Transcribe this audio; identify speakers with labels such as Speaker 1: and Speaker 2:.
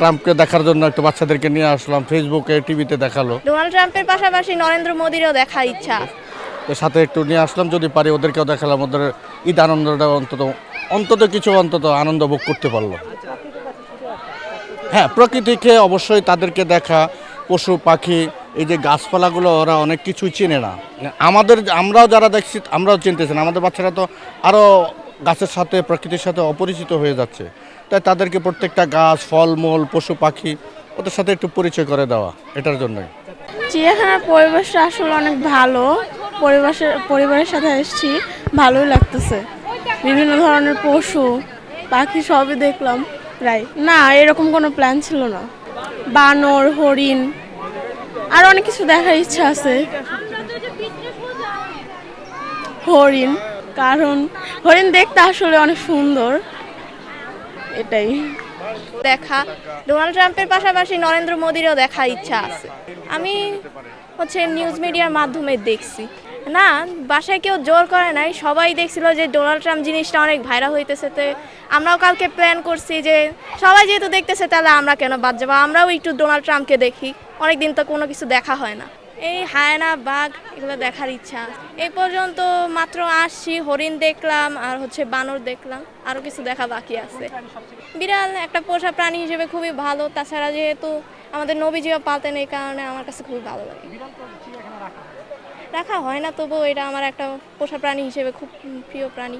Speaker 1: ট্রাম্পকে দেখার জন্য একটু বাচ্চাদেরকে নিয়ে আসলাম, ফেসবুকে টিভিতে দেখালো,
Speaker 2: ডোনাল্ড ট্রাম্পের পাশাপাশি নরেন্দ্র মোদীরও দেখার ইচ্ছা।
Speaker 1: এর সাথে একটু নিয়ে আসলাম, যদি পারি ওদেরকেও দেখালাম, ওদের ঈদ আনন্দটা অন্তত অন্তত কিছু অন্তত আনন্দ ভোগ করতে পারলো। হ্যাঁ, প্রকৃতিকে অবশ্যই তাদেরকে দেখা, পশু পাখি, এই যে গাছপালাগুলো ওরা অনেক কিছুই চেনে না। আমরাও যারা দেখছি আমরাও চিনতেছি না, আমাদের বাচ্চারা তো আরও গাছের সাথে প্রকৃতির সাথে অপরিচিত হয়ে যাচ্ছে। তাই তাদেরকে প্রত্যেকটা গাছ, ফলমূল, পশু পাখি ওদের সাথে একটু পরিচয় করে দেওয়া, এটার জন্যই।
Speaker 3: চিড়িয়াখানার পরিবেশটা আসলে অনেক ভালো। পরিবারের সাথে এসেছি, ভালোই লাগতেছে। বিভিন্ন ধরনের পশু পাখি সবই দেখলাম প্রায়। না, এরকম কোনো প্ল্যান ছিল না। বানর, হরিণ আর অনেক কিছু দেখার ইচ্ছা আছে। হরিণ, কারণ হরিণ দেখতে আসলে অনেক সুন্দর, এটাই।
Speaker 2: দেখা ডোনাল্ড ট্রাম্পের পাশাপাশি নরেন্দ্র মোদীরও দেখার ইচ্ছা আছে। আমি নিউজ মিডিয়ার মাধ্যমে দেখছি। না, বাসায় কেউ জোর করে নাই, সবাই দেখছিল যে ডোনাল্ড ট্রাম্প জিনিসটা অনেক ভাইরাল হইতেছে। তো আমরাও কালকে প্ল্যান করছি যে সবাই যেহেতু দেখতেছে তাহলে আমরা কেন বাদ যাবো, আমরাও একটু ডোনাল্ড ট্রাম্পকে দেখি। অনেকদিন তো কোনো কিছু দেখা হয় না। এই হায়না, বাঘ এগুলো দেখার ইচ্ছা। এই পর্যন্ত মাত্র আসছি, হরিণ দেখলাম আর বানর দেখলাম, আরও কিছু দেখা বাকি আছে। বিড়াল একটা পোষা প্রাণী হিসেবে খুবই ভালো, তাছাড়া যেহেতু আমাদের নবীজিও পালতেন, এই কারণে আমার কাছে খুবই ভালো লাগে। রাখা হয় না, তবুও এটা আমার একটা পোষা প্রাণী হিসেবে খুব প্রিয় প্রাণী।